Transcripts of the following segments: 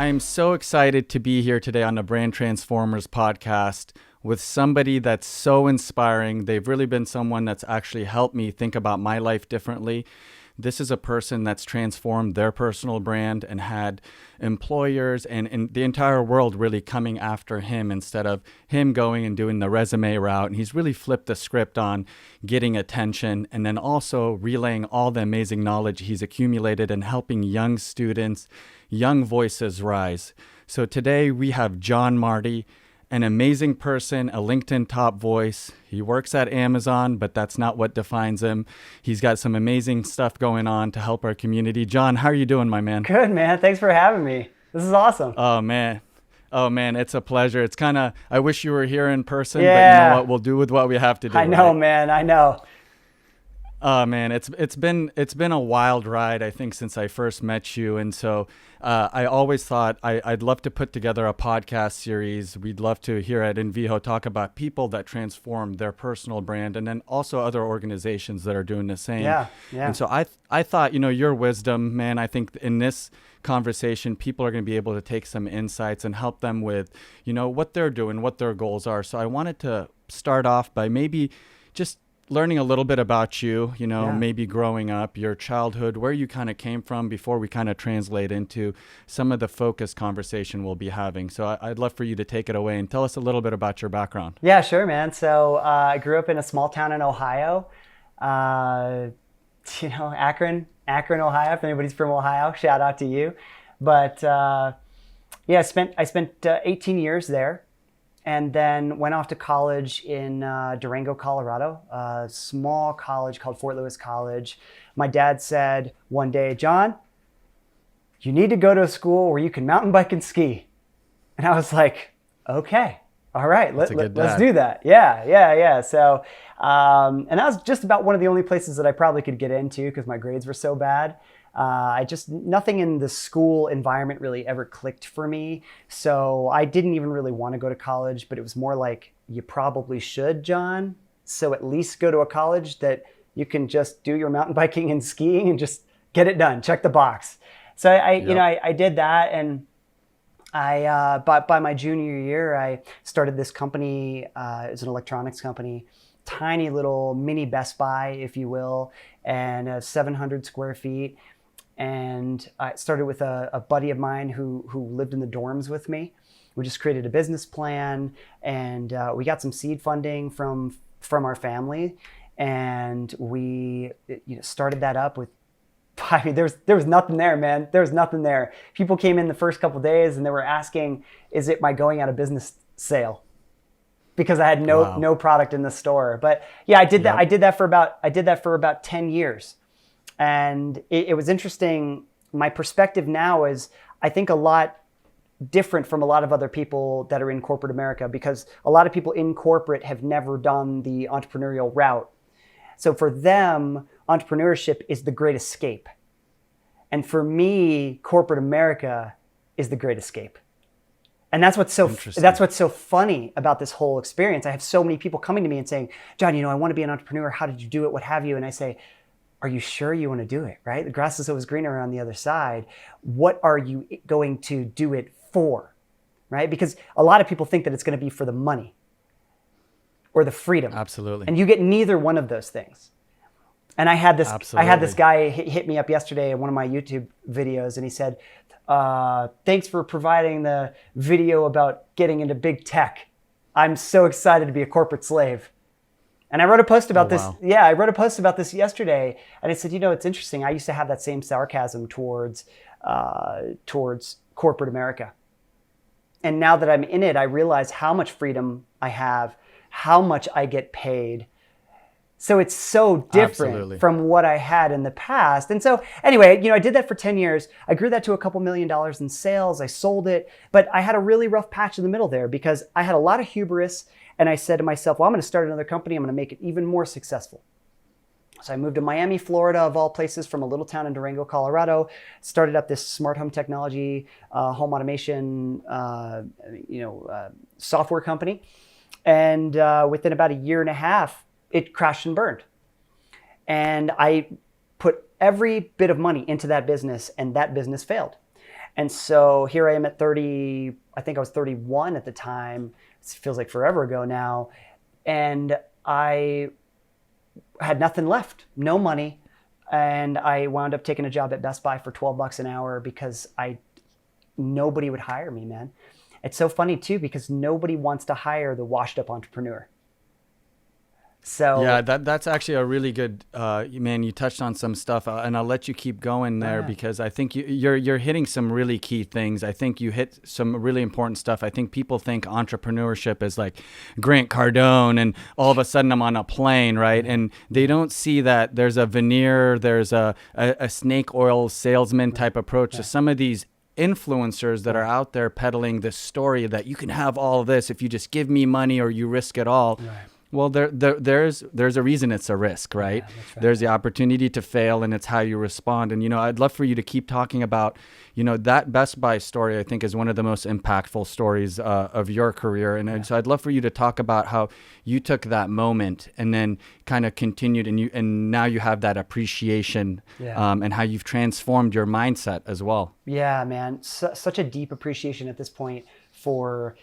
I'm so excited to be here today on the Brand Transformers podcast with somebody that's so inspiring. They've really been someone that's actually helped me think about my life differently. This is a person that's transformed their personal brand and had employers and the entire world really coming after him instead of him going and doing the resume route. And he's really flipped the script on getting attention and then also relaying all the amazing knowledge he's accumulated and helping young students, young voices rise. So today we have John Marty, an amazing person, a LinkedIn top voice. He works at Amazon, but that's not what defines him. He's got some amazing stuff going on to help our community. John, how are you doing, my man? Good, man. Thanks for having me. This is awesome. Oh, man. It's a pleasure. It's kind of, I wish you were here in person, Yeah. but you know what? We'll do with what we have to do. I know, right? man. I know. Oh man, it's been a wild ride, I think, since I first met you, and so I always thought I'd love to put together a podcast series. We'd love to here at Envijo talk about people that transform their personal brand, and then also other organizations that are doing the same. Yeah. And so I thought, your wisdom, man. I think in this conversation, people are going to be able to take some insights and help them with, what they're doing, what their goals are. So I wanted to start off by maybe just learning a little bit about you, maybe growing up, your childhood, where you kind of came from before we kind of translate into some of the focused conversation we'll be having. So I'd love for you to take it away and tell us a little bit about your background. Yeah, sure, man. So I grew up in a small town in Ohio, Akron, Ohio. If anybody's from Ohio, shout out to you. But I spent 18 years there. And then went off to college in Durango, Colorado, a small college called Fort Lewis College. My dad said one day, John, you need to go to a school where you can mountain bike and ski. And I was like, okay, all right, let's do that. Yeah. So, and that was just about one of the only places that I probably could get into because my grades were so bad. Nothing in the school environment really ever clicked for me. So I didn't even really want to go to college, but it was more like, you probably should, John. So at least go to a college that you can just do your mountain biking and skiing and just get it done, check the box. So I did that. And by my junior year, I started this company. It was an electronics company, tiny little mini Best Buy, if you will, and 700 square feet. And I started with a buddy of mine who lived in the dorms with me. We just created a business plan, and we got some seed funding from our family, and we started that up with. I mean, there was nothing there, man. There was nothing there. People came in the first couple of days, and they were asking, "Is it my going out of business sale?" Because I had no product in the store. But yeah, I did that. Yep. I did that for about 10 years. And it was interesting. My perspective now is, I think, a lot different from a lot of other people that are in corporate America, because a lot of people in corporate have never done the entrepreneurial route. So for them, entrepreneurship is the great escape. And for me, corporate America is the great escape. And that's what's so funny about this whole experience. I have so many people coming to me and saying, John, I want to be an entrepreneur. How did you do it? What have you? And I say, are you sure you want to do it, right? The grass is always greener on the other side. What are you going to do it for, right? Because a lot of people think that it's going to be for the money or the freedom. Absolutely. And you get neither one of those things. And I had this guy hit me up yesterday in one of my YouTube videos, and he said, thanks for providing the video about getting into big tech. I'm so excited to be a corporate slave. And I wrote a post about this. Wow. Yeah, I wrote a post about this yesterday. And I said, it's interesting. I used to have that same sarcasm towards corporate America. And now that I'm in it, I realize how much freedom I have, how much I get paid. So it's so different from what I had in the past. And so anyway, I did that for 10 years. I grew that to a couple $1 million in sales. I sold it, but I had a really rough patch in the middle there because I had a lot of hubris. And I said to myself, well, I'm going to start another company. I'm going to make it even more successful. So I moved to Miami, Florida, of all places, from a little town in Durango, Colorado, started up this smart home technology, home automation, software company. And within about a year and a half, it crashed and burned. And I put every bit of money into that business, and that business failed. And so here I am at 30, I think I was 31 at the time. It feels like forever ago now. And I had nothing left, no money. And I wound up taking a job at Best Buy for $12 an hour because nobody would hire me, man. It's so funny too, because nobody wants to hire the washed up entrepreneur. So yeah, that's actually a really good, man, you touched on some stuff, and I'll let you keep going there because I think you're hitting some really key things. I think you hit some really important stuff. I think people think entrepreneurship is like Grant Cardone and all of a sudden I'm on a plane, right? And they don't see that there's a veneer, there's a snake oil salesman type approach to some of these influencers that are out there peddling this story that you can have all of this if you just give me money or you risk it all. Right. Well, there's a reason it's a risk, right? Yeah, right? There's the opportunity to fail, and it's how you respond. And, I'd love for you to keep talking about, that Best Buy story, I think, is one of the most impactful stories of your career. And so I'd love for you to talk about how you took that moment and then kind of continued, and now you have that appreciation and how you've transformed your mindset as well. Yeah, man. Such a deep appreciation at this point for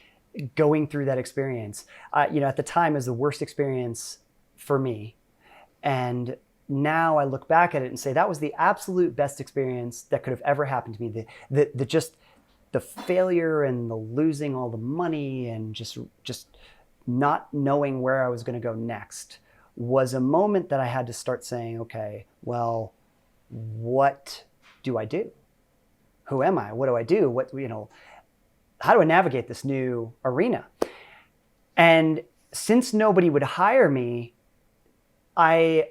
going through that experience. At the time, it was the worst experience for me. And now I look back at it and say, that was the absolute best experience that could have ever happened to me. The failure and the losing all the money and just not knowing where I was going to go next was a moment that I had to start saying, okay, well, what do I do? Who am I? What do I do? How do I navigate this new arena? And since nobody would hire me, I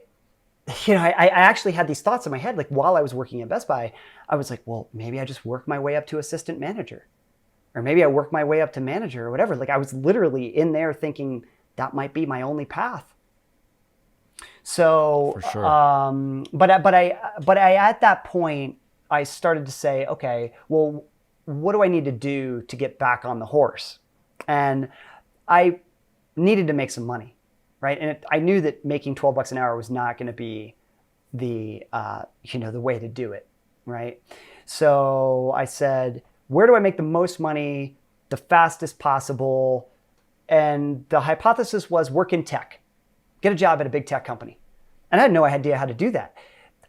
actually had these thoughts in my head, like while I was working at Best Buy, I was like, well, maybe I just work my way up to assistant manager, or maybe I work my way up to manager or whatever. Like I was literally in there thinking that might be my only path. So, for sure. But I at that point, I started to say, okay, well, what do I need to do to get back on the horse? And I needed to make some money, right? And I knew that making $12 an hour was not going to be the way to do it, right? So I said, where do I make the most money, the fastest possible? And the hypothesis was work in tech, get a job at a big tech company. And I had no idea how to do that.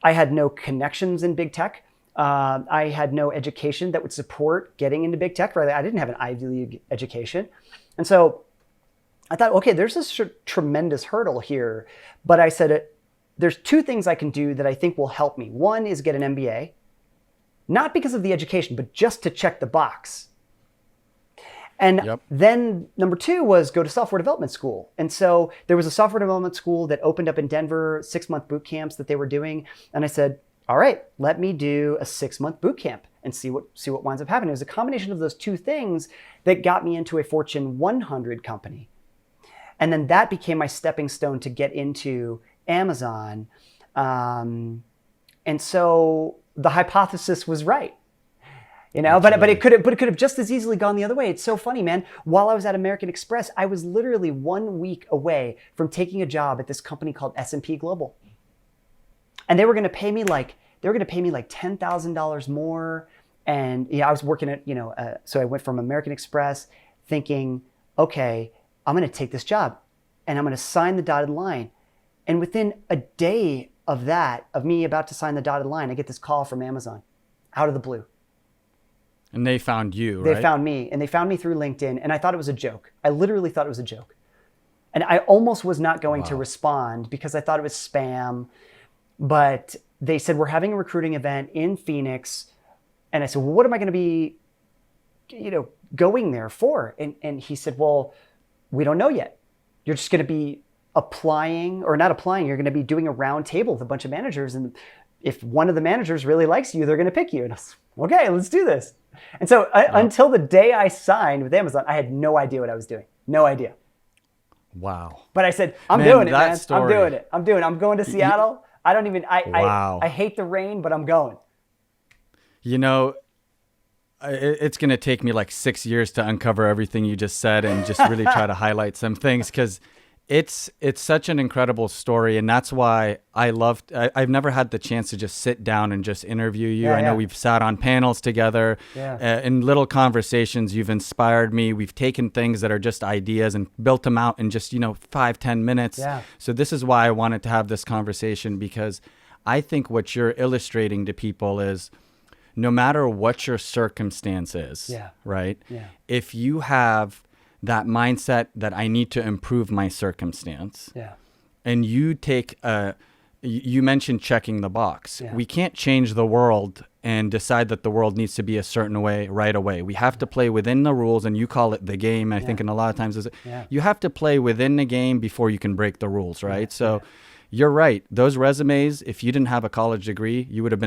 I had no connections in big tech. I had no education that would support getting into big tech. Right? I didn't have an Ivy League education. And so I thought, okay, there's this tremendous hurdle here. But I said, there's two things I can do that I think will help me. One is get an MBA, not because of the education, but just to check the box. And then number two was go to software development school. And so there was a software development school that opened up in Denver, 6-month boot camps that they were doing. And I said, all right, let me do a 6-month boot camp and see what winds up happening. It was a combination of those two things that got me into a Fortune 100 company. And then that became my stepping stone to get into Amazon. And so the hypothesis was right. But it could have just as easily gone the other way. It's so funny, man. While I was at American Express, I was literally 1 week away from taking a job at this company called S&P Global. And they were going to pay me like $10,000 more. And I was working at, so I went from American Express thinking, okay, I'm going to take this job and I'm going to sign the dotted line. And within a day of me about to sign the dotted line, I get this call from Amazon out of the blue. And they found you, right? They found me, and they found me through LinkedIn. And I thought it was a joke. I literally thought it was a joke. And I almost was not going to respond because I thought it was spam. But they said, we're having a recruiting event in Phoenix. And I said, well, what am I going to be, going there for? And he said, well, we don't know yet. You're just going to be applying, or not applying. You're going to be doing a round table with a bunch of managers. And if one of the managers really likes you, they're going to pick you. And I was, okay, let's do this. And so until the day I signed with Amazon, I had no idea what I was doing. No idea. Wow. But I said, I'm doing it, man. I'm doing it. I'm going to Seattle. I hate the rain, but I'm going. It's going to take me like 6 years to uncover everything you just said and just really try to highlight some things, because It's such an incredible story, and that's why I've never had the chance to just sit down and just interview you. Yeah, I know yeah. we've sat on panels together, Yeah. in little conversations. You've inspired me. We've taken things that are just ideas and built them out in just 5-10 minutes. Yeah. So this is why I wanted to have this conversation, because I think what you're illustrating to people is, no matter what your circumstance is, Yeah. right? Yeah. If you have that mindset that I need to improve my circumstance, Yeah. and you take you mentioned checking the box. Yeah. We can't change the world and decide that the world needs to be a certain way right away. We have to play within the rules, and you call it the game. I think in a lot of times you have to play within the game before you can break the rules, right? So you're right. Those resumes, if you didn't have a college degree, it would have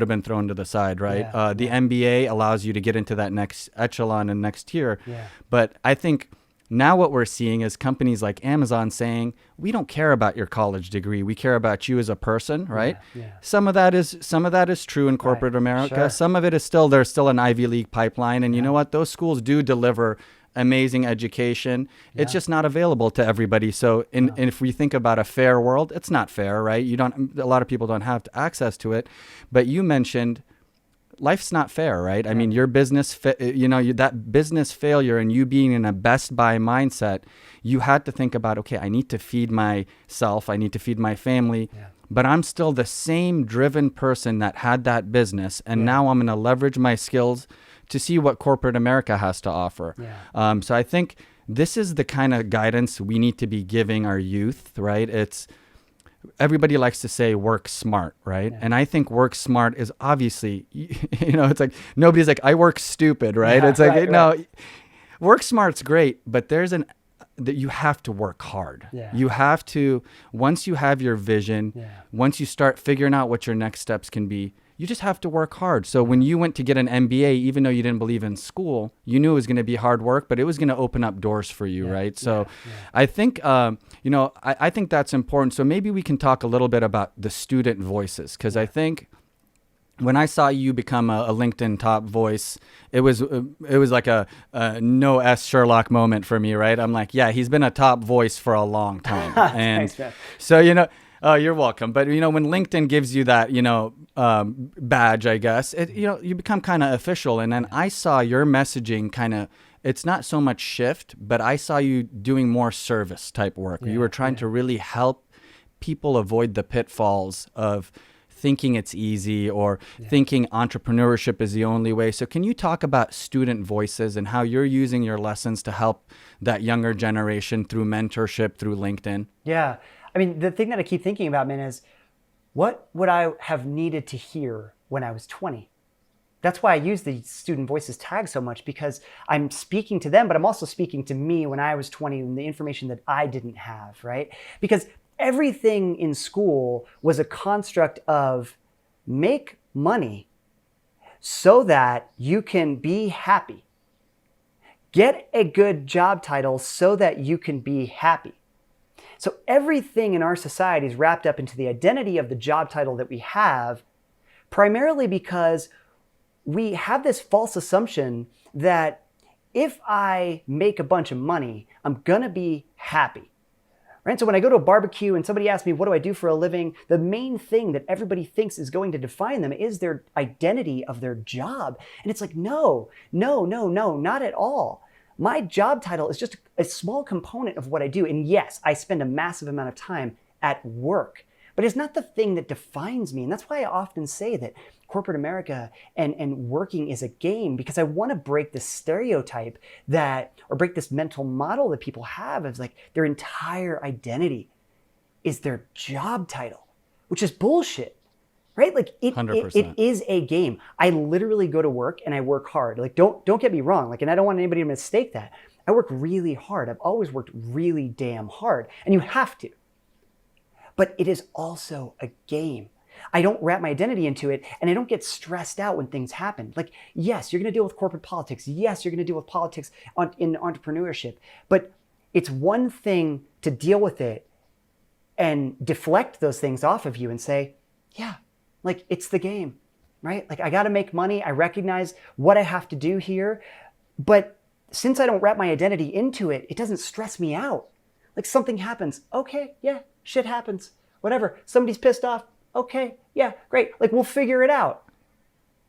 been thrown to the side, right? Yeah. The MBA allows you to get into that next echelon and next tier. Yeah. But I think now what we're seeing is companies like Amazon saying, we don't care about your college degree. We care about you as a person, right? Yeah. Some of that is true in corporate America. Sure. Some of it is there's still an Ivy League pipeline. And you know what? Those schools do deliver amazing education. It's just not available to everybody. So and if we think about a fair world, it's not fair, right? A lot of people don't have access to it. But you mentioned life's not fair, right? I mean, your business, that business failure and you being in a Best Buy mindset, you had to think about, okay, I need to feed myself. I need to feed my family. Yeah. But I'm still the same driven person that had that business. And now I'm going to leverage my skills to see what corporate America has to offer. Yeah. So I think this is the kind of guidance we need to be giving our youth, right? Everybody likes to say work smart, right? Yeah. And I think work smart is obviously, it's like, nobody's like, I work stupid, right? Yeah, it's like, right, no, right. Work smart's great, but that you have to work hard. Yeah. You have to, once you have your vision, once you start figuring out what your next steps can be, you just have to work hard. So when you went to get an MBA, even though you didn't believe in school, you knew it was going to be hard work, but it was going to open up doors for you, right? So I think, I think that's important. So maybe we can talk a little bit about the student voices, because I think when I saw you become a LinkedIn top voice, it was like a no S Sherlock moment for me, right? I'm like, yeah, he's been a top voice for a long time. And Thanks, man. so, oh, you're welcome. But, when LinkedIn gives you that, badge, I guess, you become kind of official. And then I saw your messaging it's not so much shift, but I saw you doing more service type work. You were trying to really help people avoid the pitfalls of thinking it's easy or thinking entrepreneurship is the only way. So can you talk about student voices and how you're using your lessons to help that younger generation through mentorship, through LinkedIn? Yeah. I mean, the thing that I keep thinking about, man, is what would I have needed to hear when I was 20? That's why I use the student voices tag so much, because I'm speaking to them, but I'm also speaking to me when I was 20 and the information that I didn't have, right? Because everything in school was a construct of make money so that you can be happy. Get a good job title so that you can be happy. So everything in our society is wrapped up into the identity of the job title that we have, primarily because we have this false assumption that if I make a bunch of money, I'm gonna be happy. Right? So when I go to a barbecue and somebody asks me, what do I do for a living? The main thing that everybody thinks is going to define them is their identity of their job. And it's like, no, not at all. My job title is just a small component of what I do. And yes, I spend a massive amount of time at work, but it's not the thing that defines me. And that's why I often say that corporate America and working is a game, because I want to break this stereotype or break this mental model that people have of like their entire identity is their job title, which is bullshit. Right? Like it is a game. I literally go to work and I work hard. Like don't get me wrong. Like, and I don't want anybody to mistake that. I work really hard. I've always worked really damn hard, and you have to. But it is also a game. I don't wrap my identity into it, and I don't get stressed out when things happen. Like, yes, you're going to deal with corporate politics. Yes, you're going to deal with politics in entrepreneurship. But it's one thing to deal with it and deflect those things off of you and say, yeah, like it's the game, right? Like I got to make money. I recognize what I have to do here. But since I don't wrap my identity into it, it doesn't stress me out. Like something happens. Okay, yeah, shit happens. Whatever. Somebody's pissed off. Okay, yeah, great. Like we'll figure it out.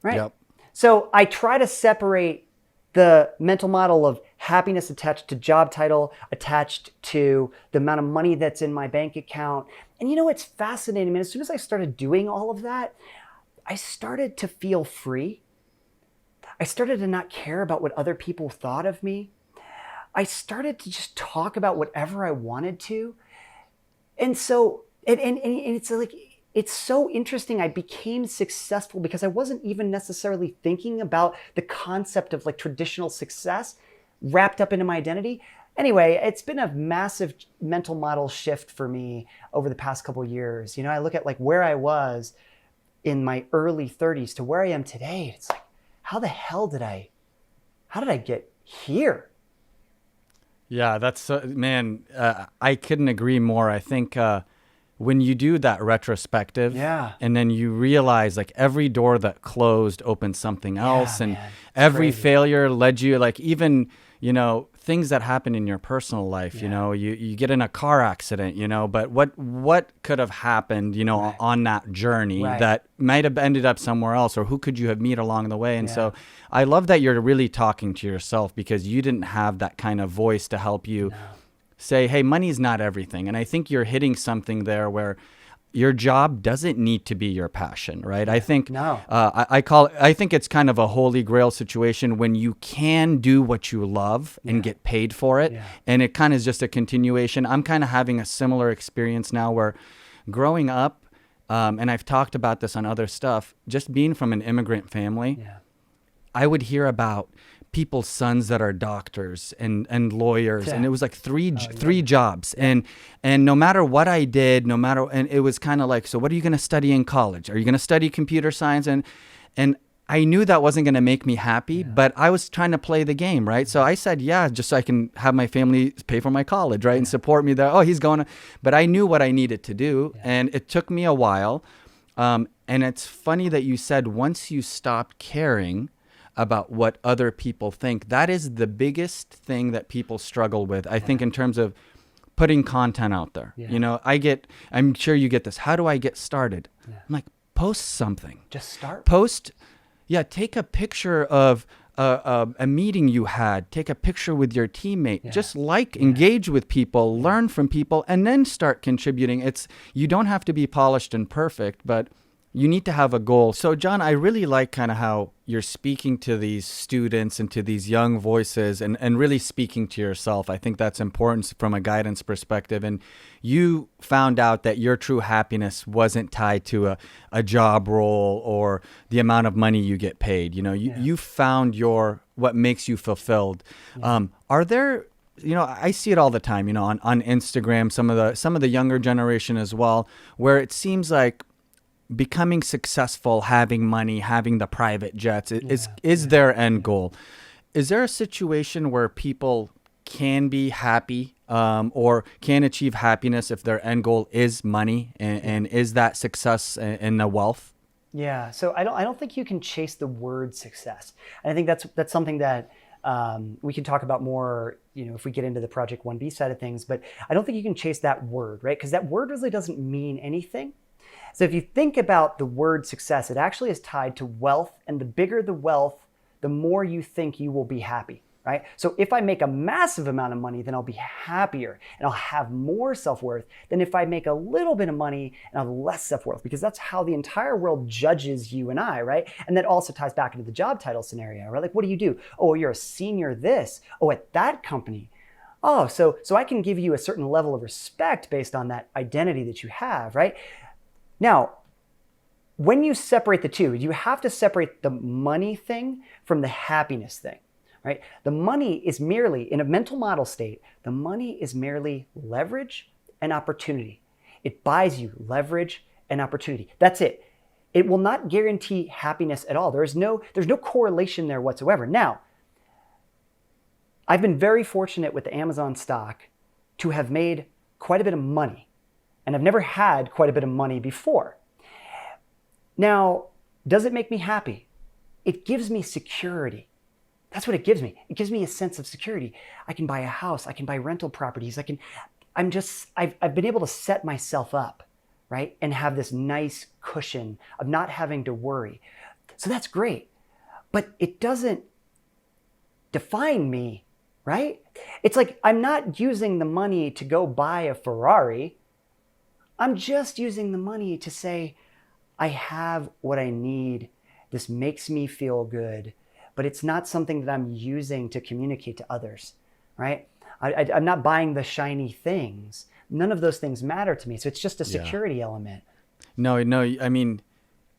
Right? Yep. So I try to separate the mental model of happiness attached to job title, attached to the amount of money that's in my bank account. And you know, it's fascinating. I mean, as soon as I started doing all of that, I started to feel free. I started to not care about what other people thought of me. I started to just talk about whatever I wanted to. And so, and it's like, it's so interesting. I became successful because I wasn't even necessarily thinking about the concept of like traditional success wrapped up into my identity. Anyway, it's been a massive mental model shift for me over the past couple of years. You know, I look at like where I was in my early 30s to where I am today. It's like, how the hell how did I get here? Yeah, that's, man, I couldn't agree more. I think when you do that retrospective, Yeah. and then you realize like every door that closed opened something else, and man, it's every crazy. failure led you, like even, you know, things that happen in your personal life, you know, you get in a car accident, you know, but what could have happened, you know, on that journey that might have ended up somewhere else, or who could you have met along the way? And so I love that you're really talking to yourself, because you didn't have that kind of voice to help you say, hey, money's not everything. And I think you're hitting something there where your job doesn't need to be your passion, right? I think I think it's kind of a holy grail situation when you can do what you love and get paid for it. And it kind of is just a continuation. I'm kind of having a similar experience now where growing up, and I've talked about this on other stuff, just being from an immigrant family, I would hear about people's sons that are doctors and lawyers, and it was like three jobs, and no matter what I did, and it was kind of like, so what are you going to study in college? Are you going to study computer science? And I knew that wasn't going to make me happy, but I was trying to play the game, right? So I said, yeah, just so I can have my family pay for my college, right, and support me there. Oh, he's going to, but I knew what I needed to do, and it took me a while. And it's funny that you said once you stopped caring about what other people think, that is the biggest thing that people struggle with, I think, in terms of putting content out there. You know, I'm sure you get this. How do I get started? I'm like, post something. Just start. Post. Yeah. Take a picture of a meeting you had. Take a picture with your teammate. Just engage with people, learn from people, and then start contributing. You don't have to be polished and perfect, but you need to have a goal. So, John, I really like kind of how you're speaking to these students and to these young voices, and really speaking to yourself. I think that's important from a guidance perspective. And you found out that your true happiness wasn't tied to a job role or the amount of money you get paid. You know, you found what makes you fulfilled. Are there, you know, I see it all the time, you know, on Instagram, some of the younger generation as well, where it seems like becoming successful, having money, having the private jets is their end goal. Is there a situation where people can be happy or can achieve happiness if their end goal is money, and is that success and the wealth? Yeah. So I don't think you can chase the word success. And I think that's something that we can talk about more, you know, if we get into the Project 1B side of things. But I don't think you can chase that word, right? Because that word really doesn't mean anything. So if you think about the word success, it actually is tied to wealth, and the bigger the wealth, the more you think you will be happy, right? So if I make a massive amount of money, then I'll be happier and I'll have more self-worth than if I make a little bit of money and have less self-worth, because that's how the entire world judges you and I, right? And that also ties back into the job title scenario, right? Like, what do you do? Oh, you're a senior this. Oh, at that company. Oh, so I can give you a certain level of respect based on that identity that you have, right? Now, when you separate the two, you have to separate the money thing from the happiness thing, right? The money is merely, in a mental model state, the money is merely leverage and opportunity. It buys you leverage and opportunity. That's it. It will not guarantee happiness at all. There's no correlation there whatsoever. Now, I've been very fortunate with the Amazon stock to have made quite a bit of money. And I've never had quite a bit of money before. Now, does it make me happy? It gives me security. That's what it gives me. It gives me a sense of security. I can buy a house. I can buy rental properties. I've been able to set myself up, right? And have this nice cushion of not having to worry. So that's great. But it doesn't define me, right? It's like I'm not using the money to go buy a Ferrari. I'm just using the money to say, I have what I need. This makes me feel good, but it's not something that I'm using to communicate to others, right? I'm not buying the shiny things. None of those things matter to me. So it's just a security element. No, I mean,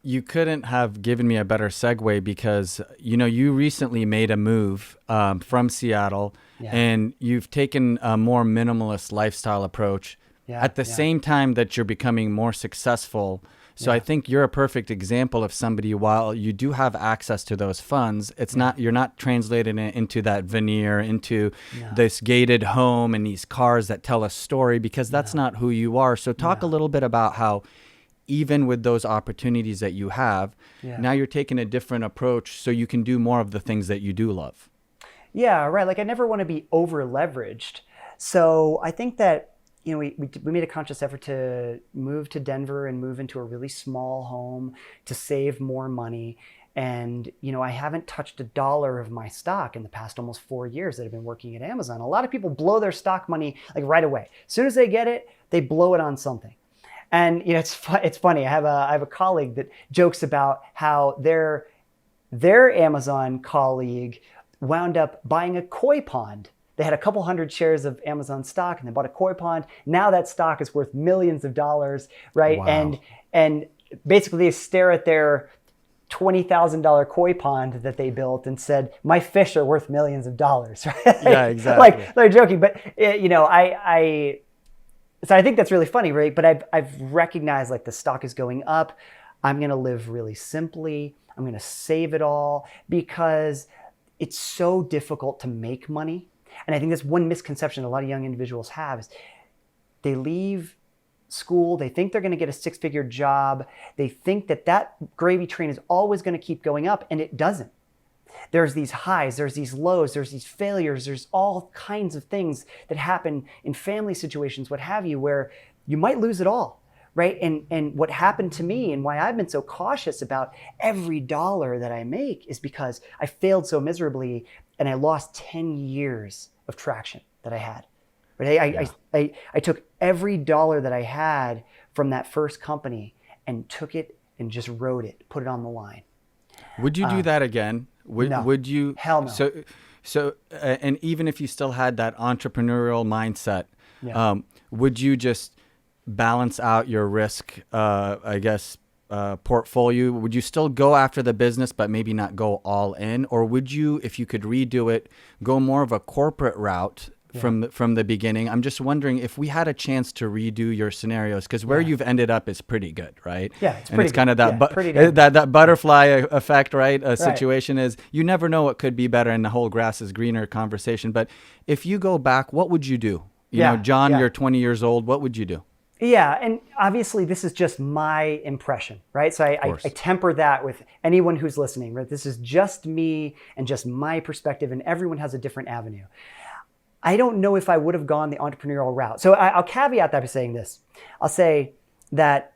you couldn't have given me a better segue because, you recently made a move from Seattle and you've taken a more minimalist lifestyle approach at the same time that you're becoming more successful. So I think you're a perfect example of somebody, while you do have access to those funds, you're not translating it into that veneer, into this gated home and these cars that tell a story, because that's not who you are. So talk a little bit about how, even with those opportunities that you have, now you're taking a different approach so you can do more of the things that you do love. Yeah, right. Like I never want to be over leveraged. So I think that, we made a conscious effort to move to Denver and move into a really small home to save more money. And, I haven't touched $1 of my stock in the past almost 4 years that I've been working at Amazon. A lot of people blow their stock money like right away. As soon as they get it, they blow it on something. And it's funny. I have a colleague that jokes about how their Amazon colleague wound up buying a koi pond. They had a couple hundred shares of Amazon stock and they bought a koi pond. Now that stock is worth millions of dollars, right? Wow. And basically they stare at their $20,000 koi pond that they built and said, "My fish are worth millions of dollars." Right? Yeah, exactly. Like they're joking, but so I think that's really funny, right? But I've recognized like the stock is going up. I'm going to live really simply. I'm going to save it all because it's so difficult to make money. And I think that's one misconception a lot of young individuals have is they leave school, they think they're going to get a 6-figure job. They think that gravy train is always going to keep going up, and it doesn't. There's these highs, there's these lows, there's these failures, there's all kinds of things that happen in family situations, what have you, where you might lose it all, right? And what happened to me and why I've been so cautious about every dollar that I make is because I failed so miserably and I lost 10 years of traction that I had. Right? I took every dollar that I had from that first company and took it and just rode it, put it on the line. Would you do that again? No. Would you? Hell no. So, and even if you still had that entrepreneurial mindset, would you just balance out your risk, portfolio? Would you still go after the business, but maybe not go all in? Or would you, if you could redo it, go more of a corporate route from the beginning? I'm just wondering if we had a chance to redo your scenarios, because where you've ended up is pretty good, right? Yeah, it's and pretty it's kind of good. that butterfly effect, right? A situation is you never know what could be better, and the whole grass is greener conversation. But if you go back, what would you do? John, you're 20 years old. What would you do? Yeah, and obviously this is just my impression, right? So I temper that with anyone who's listening, right? This is just me and just my perspective, and everyone has a different avenue. I don't know if I would have gone the entrepreneurial route. So I'll caveat that by saying this. I'll say that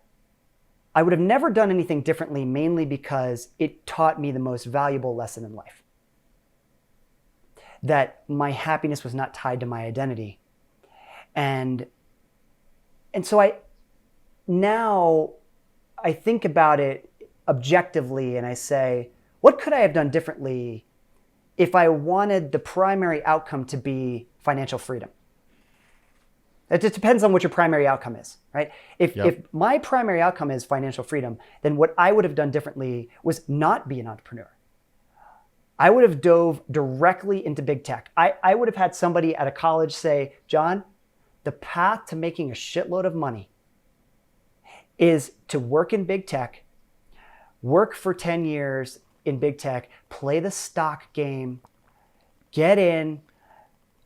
I would have never done anything differently, mainly because it taught me the most valuable lesson in life. That my happiness was not tied to my identity. And so I think about it objectively and I say, what could I have done differently if I wanted the primary outcome to be financial freedom? It just depends on what your primary outcome is, right? If my primary outcome is financial freedom, then what I would have done differently was not be an entrepreneur. I would have dove directly into big tech. I would have had somebody at a college say, "John, the path to making a shitload of money is to work in big tech, work for 10 years in big tech, play the stock game, get in,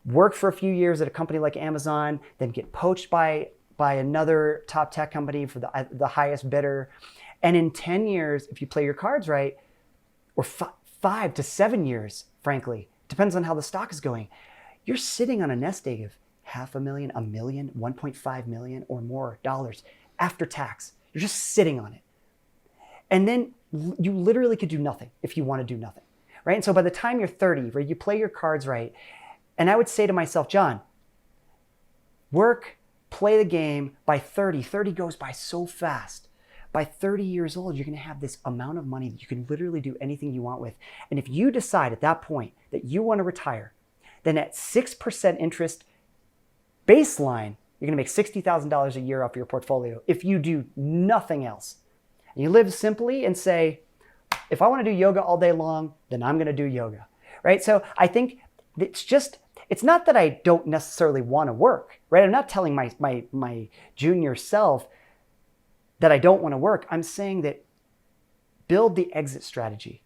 work for a few years at a company like Amazon, then get poached by another top tech company for the highest bidder. And in 10 years, if you play your cards right, or 5 to 7 years, frankly, depends on how the stock is going, you're sitting on a nest egg of $500,000, $1 million, 1.5 million or more dollars after tax. You're just sitting on it. And then you literally could do nothing if you want to do nothing, right? And so by the time you're 30, right, you play your cards right. And I would say to myself, John, work, play the game. By 30 goes by so fast. By 30 years old, you're going to have this amount of money that you can literally do anything you want with. And if you decide at that point that you want to retire, then at 6% interest baseline, you're going to make $60,000 a year off your portfolio if you do nothing else. And you live simply and say, if I want to do yoga all day long, then I'm going to do yoga, right? So I think it's not that I don't necessarily want to work, right? I'm not telling my junior self that I don't want to work. I'm saying that build the exit strategy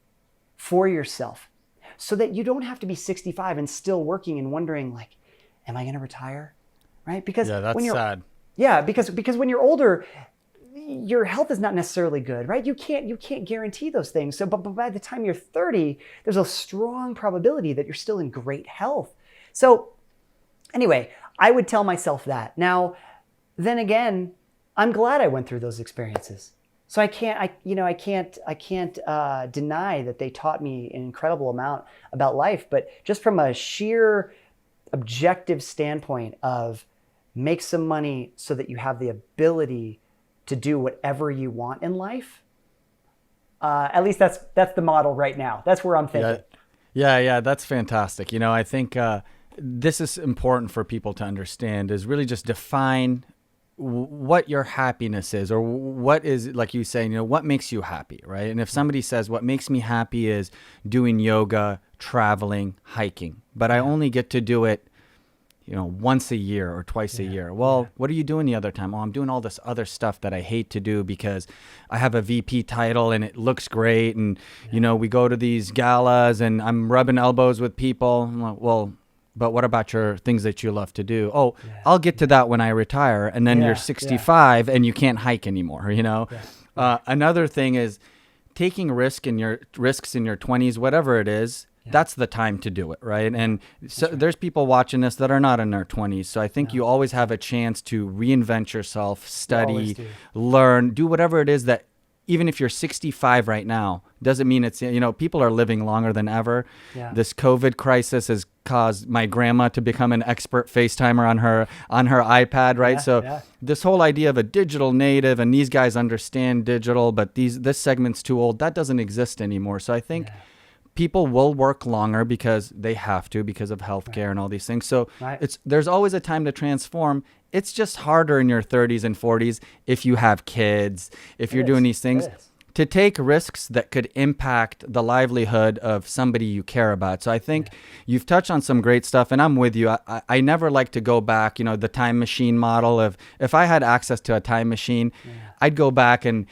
for yourself so that you don't have to be 65 and still working and wondering like, am I going to retire? Right? Because that's when you're sad. Yeah, because when you're older, your health is not necessarily good, right? You can't guarantee those things. So, but by the time you're 30, there's a strong probability that you're still in great health. So, anyway, I would tell myself that. Now, then again, I'm glad I went through those experiences. So I can't deny that they taught me an incredible amount about life. But just from a sheer objective standpoint of make some money so that you have the ability to do whatever you want in life. At least that's the model right now. That's where I'm thinking. Yeah, that's fantastic. I think this is important for people to understand is really just define what your happiness is, or what is, like you saying, what makes you happy, right? And if somebody says what makes me happy is doing yoga, traveling, hiking, but I only get to do it once a year or twice a year. Well, what are you doing the other time? Oh, I'm doing all this other stuff that I hate to do because I have a VP title and it looks great. And, we go to these galas and I'm rubbing elbows with people. I'm like, well, but what about your things that you love to do? Oh, I'll get to that when I retire. And then you're 65 and you can't hike anymore, Another thing is taking risks in your 20s, whatever it is. That's the time to do it, right? And so there's people watching this that are not in their 20s. So I think you always have a chance to reinvent yourself, study, learn, do whatever it is that, even if you're 65 right now, doesn't mean it's, people are living longer than ever. Yeah. This COVID crisis has caused my grandma to become an expert FaceTimer on her iPad, right? This whole idea of a digital native and these guys understand digital, but this segment's too old, that doesn't exist anymore. So I think people will work longer because they have to, because of healthcare and all these things. So there's always a time to transform. It's just harder in your 30s and 40s if you have kids, if you're doing these things, to take risks that could impact the livelihood of somebody you care about. So I think you've touched on some great stuff, and I'm with you. I never like to go back, the time machine model of, if I had access to a time machine, I'd go back and,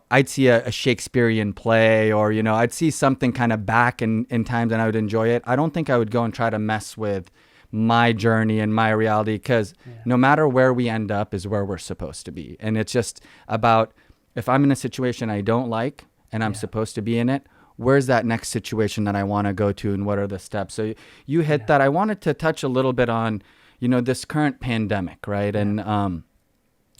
I'd see a Shakespearean play, or, I'd see something kind of back in times and I would enjoy it. I don't think I would go and try to mess with my journey and my reality, because no matter where we end up is where we're supposed to be. And it's just about, if I'm in a situation I don't like and I'm supposed to be in it, where's that next situation that I want to go to and what are the steps? So you hit that. I wanted to touch a little bit on, this current pandemic, right? And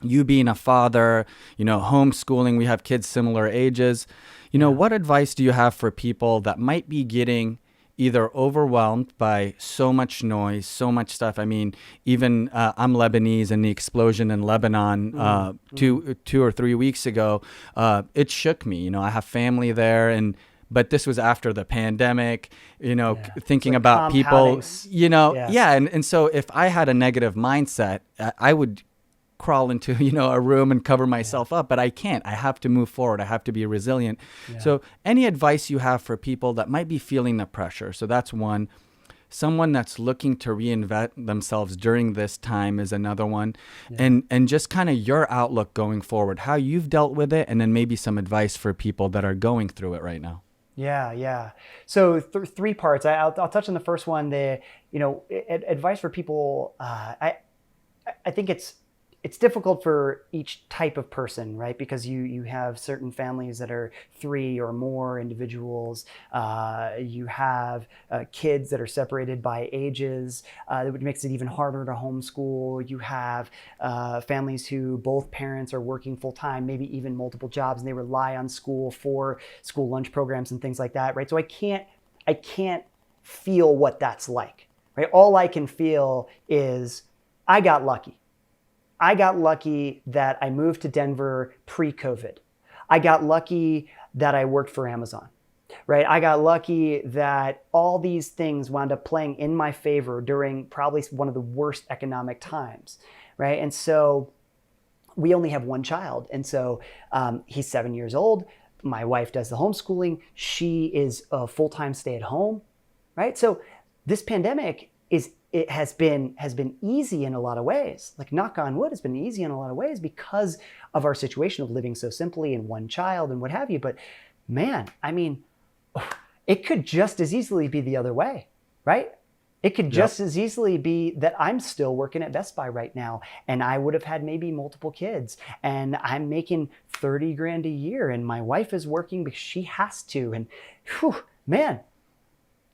you being a father, homeschooling, we have kids similar ages. What advice do you have for people that might be getting either overwhelmed by so much noise, so much stuff? I mean, even I'm Lebanese, and the explosion in Lebanon 2 or 3 weeks ago, it shook me. I have family there, but this was after the pandemic, thinking about people, and so if I had a negative mindset, I would crawl into a room and cover myself up, but I can't. I have to move forward. I have to be resilient. So any advice you have for people that might be feeling the pressure? So that's one. Someone that's looking to reinvent themselves during this time is another one. And just kind of your outlook going forward, how you've dealt with it, and then maybe some advice for people that are going through it right now. Yeah. So three parts. I'll touch on the first one. Advice for people. I think it's it's difficult for each type of person, right? Because you have certain families that are 3 or more individuals. You have kids that are separated by ages, which makes it even harder to homeschool. You have families who both parents are working full time, maybe even multiple jobs, and they rely on school for school lunch programs and things like that, right? So I can't feel what that's like, right? All I can feel is I got lucky. I got lucky that I moved to Denver pre-COVID. I got lucky that I worked for Amazon, right? I got lucky that all these things wound up playing in my favor during probably one of the worst economic times, right? And so we only have one child. And so he's 7 years old. My wife does the homeschooling. She is a full-time stay-at-home, right? So this pandemic has been easy in a lot of ways. Like, knock on wood, has been easy in a lot of ways because of our situation of living so simply and one child and what have you. But man, I mean, it could just as easily be the other way, right? It could just as easily be that I'm still working at Best Buy right now and I would have had maybe multiple kids and I'm making 30 grand a year and my wife is working because she has to. And whew, man,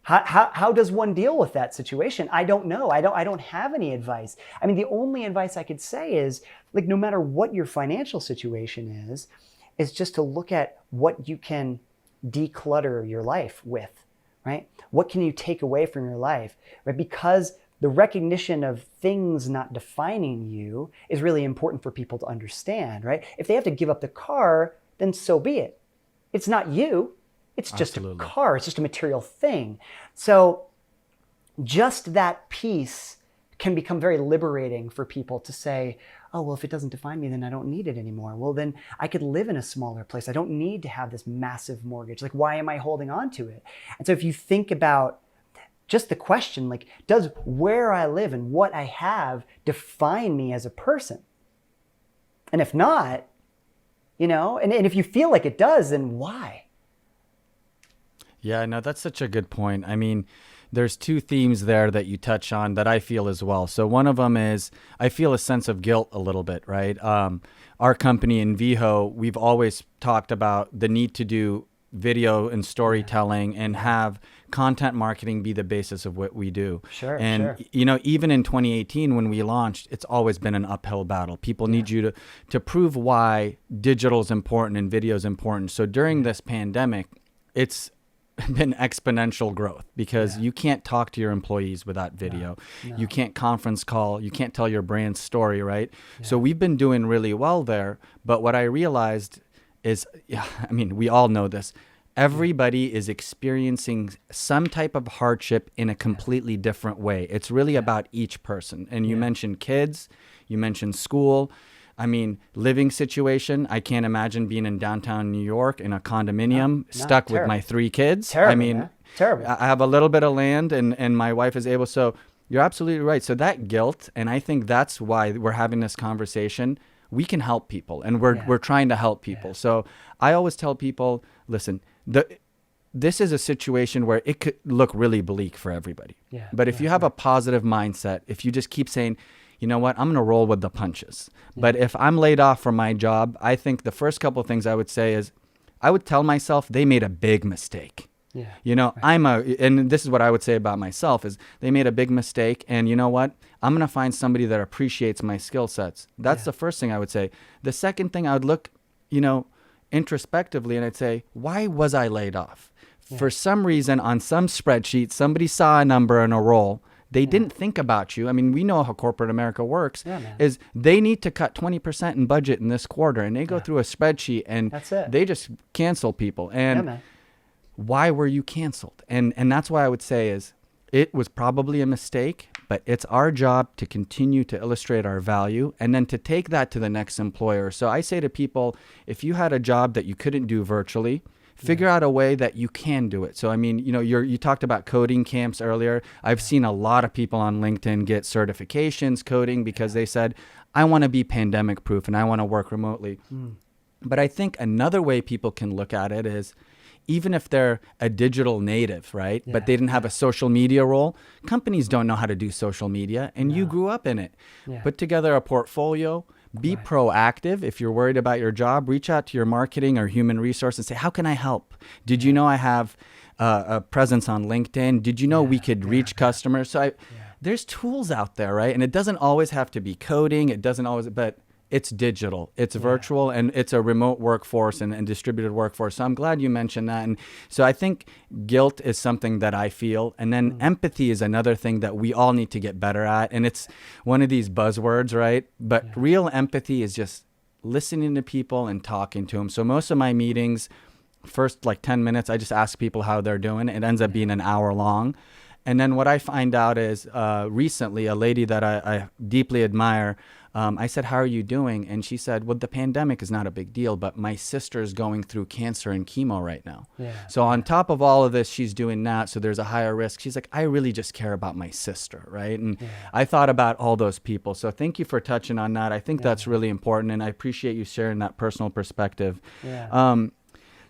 how does one deal with that situation? I don't know. I don't have any advice. I mean, the only advice I could say is, like, no matter what your financial situation is just to look at what you can declutter your life with, right? What can you take away from your life, right? Because the recognition of things not defining you is really important for people to understand, right? If they have to give up the car, then so be it. It's not you. It's just Absolutely. a car. It's just a material thing. So just that piece can become very liberating for people to say, oh, well, if it doesn't define me, then I don't need it anymore. Well, then I could live in a smaller place. I don't need to have this massive mortgage. Like, why am I holding on to it? And so if you think about just the question, like, does where I live and what I have define me as a person? And if not, and if you feel like it does, then why? Yeah, no, that's such a good point. I mean, there's two themes there that you touch on that I feel as well. So one of them is I feel a sense of guilt a little bit, right? Our company, Envijo, we've always talked about the need to do video and storytelling and have content marketing be the basis of what we do. Sure. Even in 2018 when we launched, it's always been an uphill battle. People need you to prove why digital is important and video is important. So during this pandemic, it's been exponential growth because you can't talk to your employees without video. No. You can't conference call. You can't tell your brand story, right? Yeah. So we've been doing really well there. But what I realized is, I mean, we all know this. Everybody is experiencing some type of hardship in a completely different way. It's really about each person. And you mentioned kids, you mentioned school. I mean, living situation, I can't imagine being in downtown New York in a condominium stuck with my 3 kids. Terrible, I mean, terrible. I have a little bit of land and my wife is able. So you're absolutely right. So that guilt, and I think that's why we're having this conversation. We can help people and we're trying to help people. So I always tell people, listen, this is a situation where it could look really bleak for everybody. Yeah, but if you have a positive mindset, if you just keep saying, you know what, I'm going to roll with the punches. Yeah. But if I'm laid off from my job, I think the first couple of things I would say is I would tell myself they made a big mistake. Yeah. And this is what I would say about myself is they made a big mistake. And you know what? I'm going to find somebody that appreciates my skill sets. That's the first thing I would say. The second thing I would look, introspectively and I'd say, why was I laid off? Yeah. For some reason on some spreadsheet, somebody saw a number in a role. They didn't think about you. I mean, we know how corporate America works, is they need to cut 20% in budget in this quarter and they go through a spreadsheet and they just cancel people. And why were you canceled? And that's why I would say is it was probably a mistake, but it's our job to continue to illustrate our value and then to take that to the next employer. So I say to people, if you had a job that you couldn't do virtually, figure out a way that you can do it. So, I mean, you talked about coding camps earlier. I've seen a lot of people on LinkedIn get certifications coding because they said, I want to be pandemic proof and I want to work remotely. But I think another way people can look at it is even if they're a digital native, right? But they didn't have a social media role. Companies don't know how to do social media and you grew up in it. Put together a portfolio, Be Right. proactive. If you're worried about your job, reach out to your marketing or human resource and say, how can I help? Did you know I have a presence on LinkedIn? Did you know we could reach customers? So there's tools out there, right? And it doesn't always have to be coding. It doesn't always, but it's digital, it's virtual, and it's a remote workforce and distributed workforce. So I'm glad you mentioned that. And so I think guilt is something that I feel. And then empathy is another thing that we all need to get better at. And it's one of these buzzwords, right? But real empathy is just listening to people and talking to them. So most of my meetings, first like 10 minutes, I just ask people how they're doing. It ends up being an hour long. And then what I find out is recently, a lady that I deeply admire, I said, how are you doing? And she said, well, the pandemic is not a big deal, but my sister's going through cancer and chemo right now. So on top of all of this, she's doing that. So there's a higher risk. She's like, I really just care about my sister, right? And I thought about all those people. So thank you for touching on that. I think that's really important. And I appreciate you sharing that personal perspective.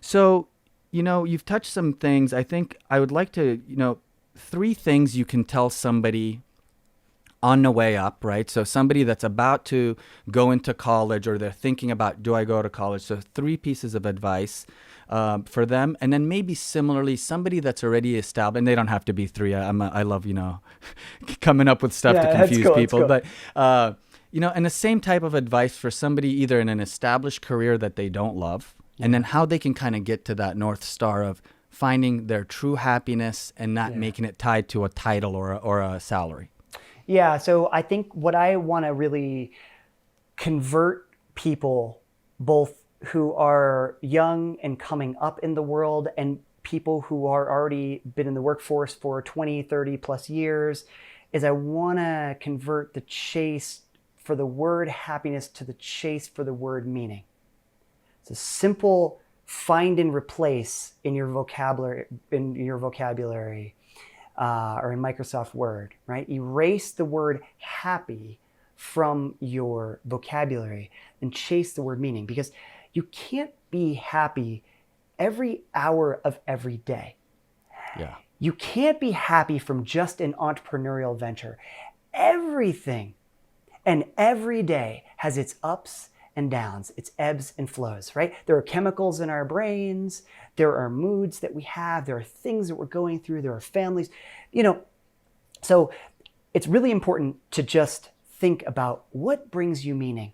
So, you've touched some things. I think I would like to, 3 things you can tell somebody on the way up, right? So somebody that's about to go into college or they're thinking about, do I go to college? So 3 pieces of advice for them. And then maybe similarly, somebody that's already established, and they don't have to be 3. I love, coming up with stuff to confuse people. But, and the same type of advice for somebody either in an established career that they don't love, and then how they can kind of get to that North Star of finding their true happiness and not making it tied to a title or a salary. Yeah, so I think what I want to really convert people, both who are young and coming up in the world and people who are already been in the workforce for 20, 30 plus years, is I want to convert the chase for the word happiness to the chase for the word meaning. It's a simple find and replace in your vocabulary, or in Microsoft Word, right? Erase the word happy from your vocabulary and chase the word meaning, because you can't be happy every hour of every day. Yeah. You can't be happy from just an entrepreneurial venture. Everything and every day has its ups and downs, its ebbs and flows, right? There are chemicals in our brains. There are moods that we have. There are things that we're going through. There are families, So it's really important to just think about what brings you meaning,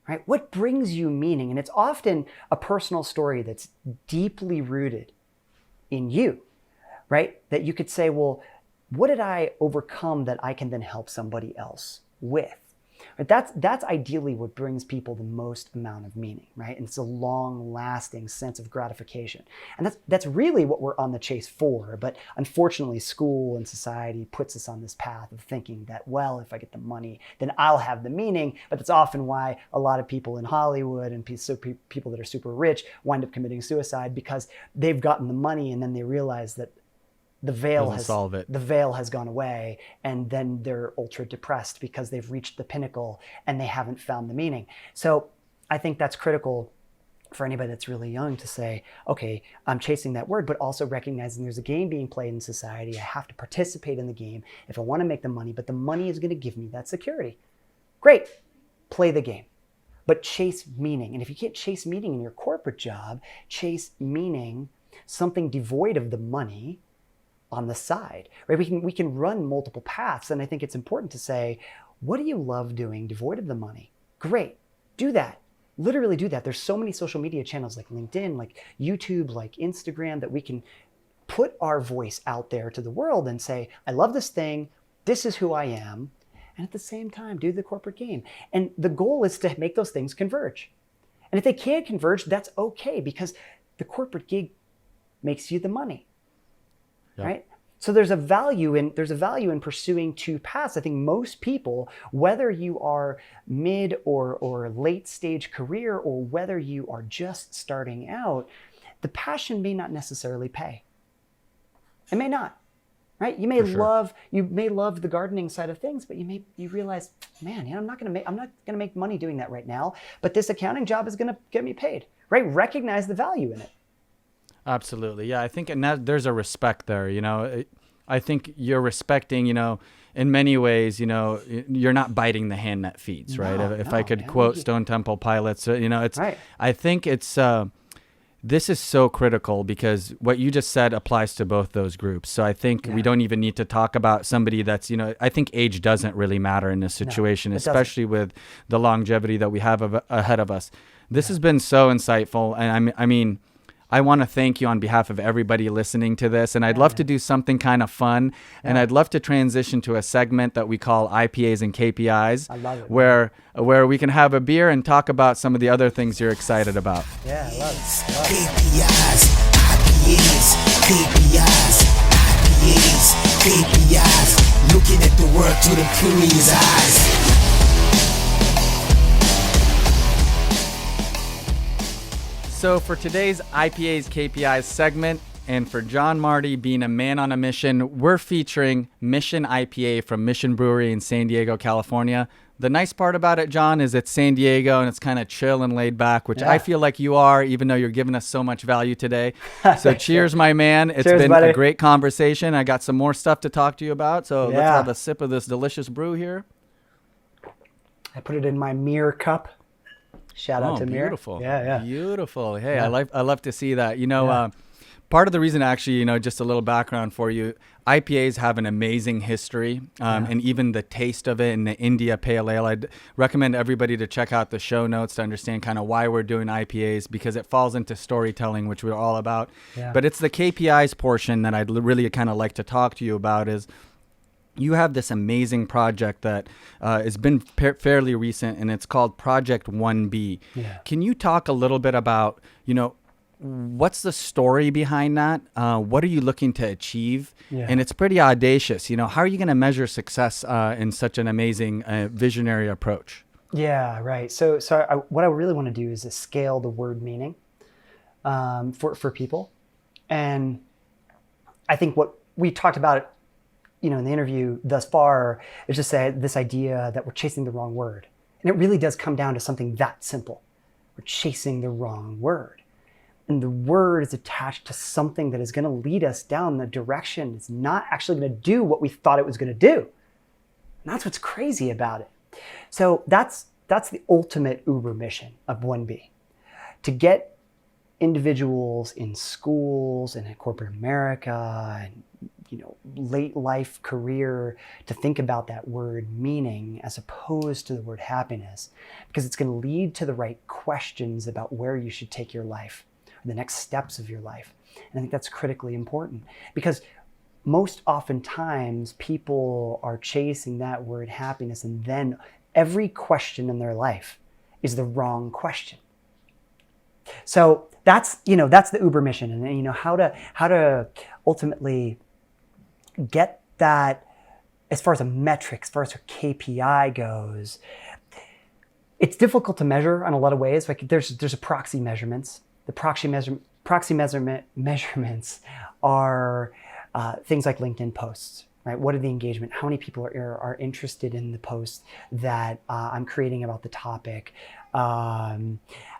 right? What brings you meaning? And it's often a personal story that's deeply rooted in you, right? That you could say, well, what did I overcome that I can then help somebody else with? But that's ideally what brings people the most amount of meaning, right? And it's a long-lasting sense of gratification. And that's really what we're on the chase for. But unfortunately, school and society puts us on this path of thinking that, well, if I get the money, then I'll have the meaning. But that's often why a lot of people in Hollywood and people that are super rich wind up committing suicide, because they've gotten the money and then they realize that the veil has gone away, and then they're ultra depressed because they've reached the pinnacle and they haven't found the meaning. So I think that's critical for anybody that's really young to say, okay, I'm chasing that word, but also recognizing there's a game being played in society. I have to participate in the game if I want to make the money, but the money is going to give me that security. Great, play the game, but chase meaning. And if you can't chase meaning in your corporate job, chase meaning, something devoid of the money, on the side, right? We can run multiple paths. And I think it's important to say, what do you love doing devoid of the money? Great, do that. Literally do that. There's so many social media channels like LinkedIn, like YouTube, like Instagram, that we can put our voice out there to the world and say, I love this thing. This is who I am. And at the same time, do the corporate game. And the goal is to make those things converge. And if they can't converge, that's okay, because the corporate gig makes you the money. Yep. Right? So there's a value in pursuing 2 paths. I think most people, whether you are mid or late stage career, or whether you are just starting out, the passion may not necessarily pay. It may not, right? You may love the gardening side of things, but you realize, man, I'm not gonna make money doing that right now. But this accounting job is gonna get me paid, right? Recognize the value in it. Absolutely. Yeah, I think, and that there's a respect there, I think you're respecting, in many ways, you're not biting the hand that feeds, right? If I could quote Stone Temple Pilots, it's, Right. I think it's, this is so critical because what you just said applies to both those groups. So I think we don't even need to talk about somebody that's, I think age doesn't really matter in this situation, especially with the longevity that we have ahead of us. This has been so insightful. And I mean, I want to thank you on behalf of everybody listening to this. And I'd love to do something kind of fun. And I'd love to transition to a segment that we call IPAs and KPIs. I love it. Where we can have a beer and talk about some of the other things you're excited about. Yeah, I love it. KPIs, IPAs, KPIs, IPAs, KPIs. Looking at the world through the curious eyes. So for today's IPAs KPIs segment, and for John Marty being a man on a mission, we're featuring Mission IPA from Mission Brewery in San Diego, California. The nice part about it, John, is it's San Diego and it's kind of chill and laid back, which I feel like you are, even though you're giving us so much value today. So cheers, my man. It's been a great conversation. I got some more stuff to talk to you about. So let's have a sip of this delicious brew here. I put it in my mirror cup. Shout out to Mir. Beautiful. Yeah. Beautiful. Hey, I love to see that. Part of the reason, actually, just a little background for you, IPAs have an amazing history, and even the taste of it in the India Pale Ale. I'd recommend everybody to check out the show notes to understand kind of why we're doing IPAs, because it falls into storytelling, which we're all about. Yeah. But it's the KPIs portion that I'd really kind of like to talk to you about is, you have this amazing project that has been fairly recent, and it's called Project 1B. Yeah. Can you talk a little bit about, what's the story behind that? What are you looking to achieve? Yeah. And it's pretty audacious. How are you going to measure success in such an amazing visionary approach? Yeah, right. So what I really want to do is to scale the word meaning for people. And I think what we talked about in the interview thus far is just this idea that we're chasing the wrong word. And it really does come down to something that simple. We're chasing the wrong word. And the word is attached to something that is going to lead us down the direction. It's not actually going to do what we thought it was going to do. And that's what's crazy about it. So that's the ultimate Uber mission of 1B. To get individuals in schools and in corporate America and late life career to think about that word meaning as opposed to the word happiness, because it's going to lead to the right questions about where you should take your life, or the next steps of your life. And I think that's critically important, because most oftentimes people are chasing that word happiness, and then every question in their life is the wrong question. So that's the Uber mission, and how to ultimately get that as far as a metric, as far as a KPI goes. It's difficult to measure on a lot of ways. Like there's a proxy measurements. The proxy measurements are things like LinkedIn posts, right? What are the engagement? How many people are interested in the post that I'm creating about the topic?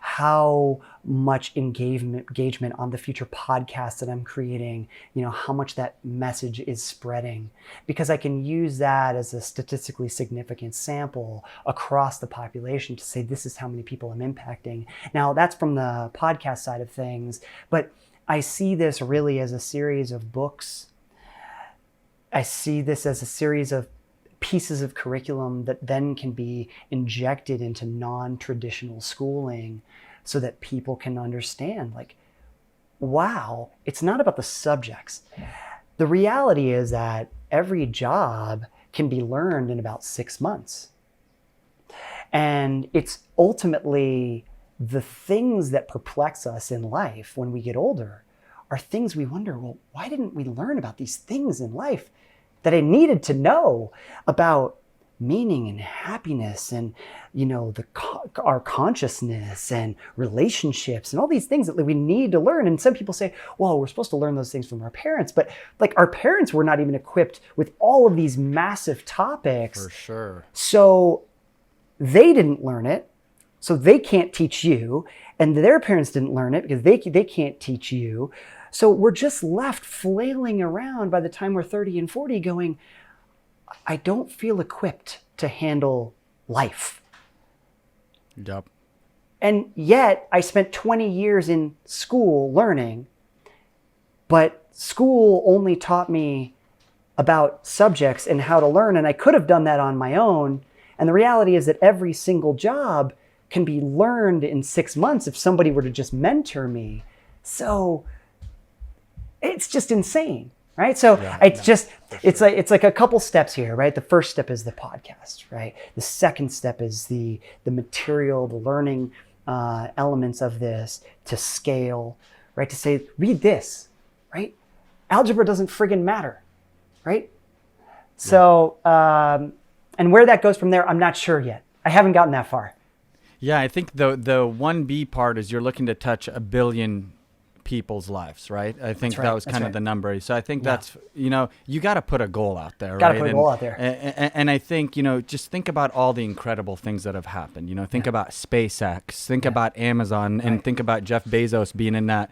How much engagement on the future podcast that I'm creating, how much that message is spreading, because I can use that as a statistically significant sample across the population to say, this is how many people I'm impacting. Now that's from the podcast side of things, but I see this really as a series of books. I see this as a series of pieces of curriculum that then can be injected into non-traditional schooling so that people can understand, like, wow, it's not about the subjects. The reality is that every job can be learned in about 6 months. And it's ultimately the things that perplex us in life when we get older are things we wonder, well, why didn't we learn about these things in life that I needed to know about meaning and happiness and, our consciousness and relationships and all these things that we need to learn. And some people say, well, we're supposed to learn those things from our parents, but like our parents were not even equipped with all of these massive topics. For sure. So they didn't learn it. So they can't teach you, and their parents didn't learn it because they can't teach you. So we're just left flailing around by the time we're 30 and 40 going, I don't feel equipped to handle life. Yep. And yet I spent 20 years in school learning, but school only taught me about subjects and how to learn. And I could have done that on my own. And the reality is that every single job can be learned in 6 months if somebody were to just mentor me. So it's just insane, right? So it's like a couple steps here, right? The first step is the podcast, right? The second step is the material, the learning elements of this to scale, right? To say, read this, right? Algebra doesn't friggin' matter, right? So, and where that goes from there, I'm not sure yet. I haven't gotten that far. Yeah, I think the 1B part is you're looking to touch 1 billion people's lives, right? I think that was kind of the number. So I think that's, you got to put a goal out there, right? Got to put a goal out there. And I think, just think about all the incredible things that have happened. Think about SpaceX, think about Amazon, and think about Jeff Bezos being in that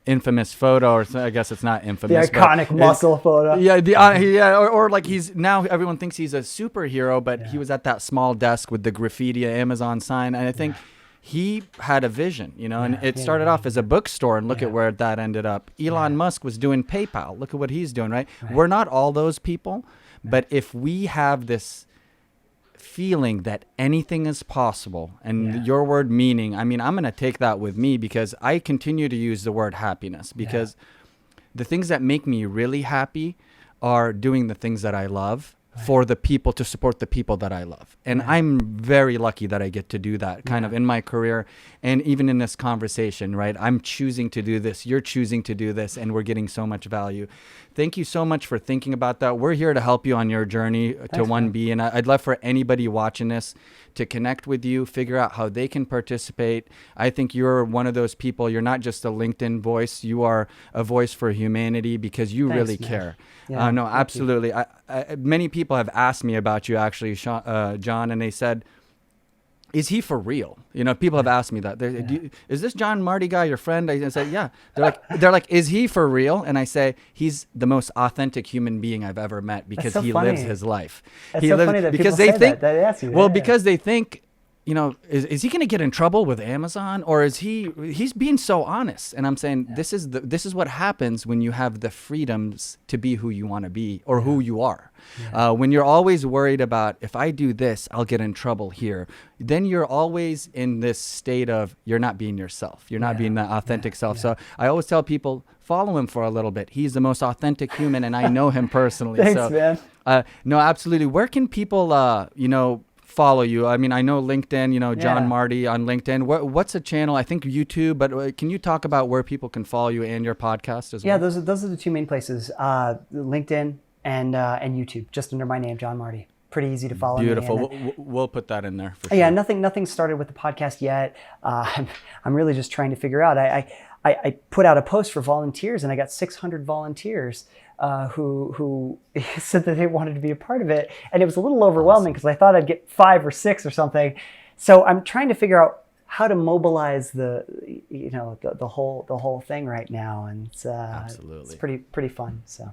infamous photo, or I guess it's not infamous. The iconic muscle photo. Yeah, or like he's now everyone thinks he's a superhero, but he was at that small desk with the graffiti Amazon sign, and I think he had a vision, and it started off as a bookstore, and look at where that ended up. Elon Musk was doing PayPal. Look at what he's doing, right? We're not all those people, but if we have this feeling that anything is possible, and your word meaning, I mean, I'm going to take that with me, because I continue to use the word happiness, because the things that make me really happy are doing the things that I love for the people, to support the people that I love. And I'm very lucky that I get to do that kind of in my career, and even in this conversation, right? I'm choosing to do this, you're choosing to do this, and we're getting so much value. Thank you so much for thinking about that. We're here to help you on your journey to 1B. And I'd love for anybody watching this to connect with you, figure out how they can participate. I think you're one of those people. You're not just a LinkedIn voice. You are a voice for humanity, because you really care. Yeah, no, absolutely. Many people have asked me about you, actually, John, and they said, is he for real? People have asked me that. Is this John Marty guy your friend? I said, yeah. They're like, is he for real? And I say, he's the most authentic human being I've ever met, because he lives his life. It's so funny that because people say that. They ask you that. Well, because they think, is he going to get in trouble with Amazon, or is he's being so honest? And I'm saying this is what happens when you have the freedoms to be who you want to be, or who you are. When you're always worried about, if I do this, I'll get in trouble here, then you're always in this state of you're not being yourself. You're not being that authentic self. So I always tell people, follow him for a little bit. He's the most authentic human, and I know him personally. Thanks, man. No, absolutely. Where can people, follow you? I mean, I know LinkedIn, John Marty on LinkedIn. What's a channel? I think YouTube, but can you talk about where people can follow you and your podcast as well? Yeah, those are the two main places, LinkedIn and YouTube, just under my name, John Marty. Pretty easy to follow. Beautiful. We'll put that in there for sure. Yeah, nothing started with the podcast yet. I'm really just trying to figure out. I put out a post for volunteers, and I got 600 volunteers who said that they wanted to be a part of it, and it was a little overwhelming, because I thought I'd get 5 or 6 or something. So I'm trying to figure out how to mobilize the whole thing right now, and it's pretty fun. So.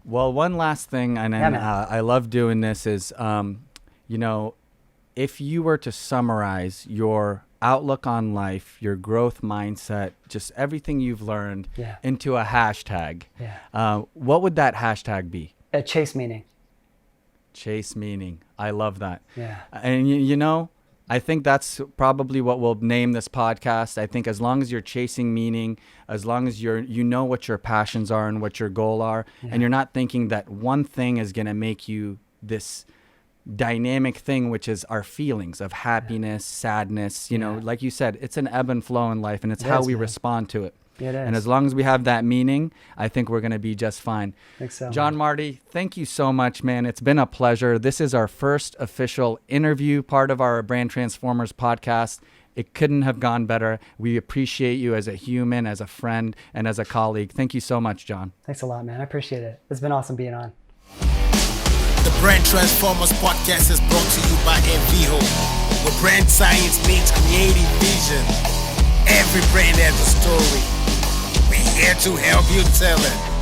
Well, one last thing, and I love doing this, is if you were to summarize your outlook on life, your growth mindset, just everything you've learned into a hashtag, what would that hashtag be? Chase meaning. Chase meaning. I love that. Yeah. And I think that's probably what we'll name this podcast. I think as long as you're chasing meaning, as long as you know what your passions are and what your goal are, and you're not thinking that one thing is going to make you this dynamic thing, which is our feelings of happiness, sadness, like you said, it's an ebb and flow in life, and it's how we respond to it. It is. And as long as we have that meaning, I think we're going to be just fine. Thanks so much. John Marty, thank you so much, man. It's been a pleasure. This is our first official interview, part of our Brand Transformers podcast. It couldn't have gone better. We appreciate you as a human, as a friend, and as a colleague. Thank you so much, John. Thanks a lot, man. I appreciate it. It's been awesome being on. The Brand Transformers podcast is brought to you by Envijo, where brand science meets creative vision. Every brand has a story. We're here to help you tell it.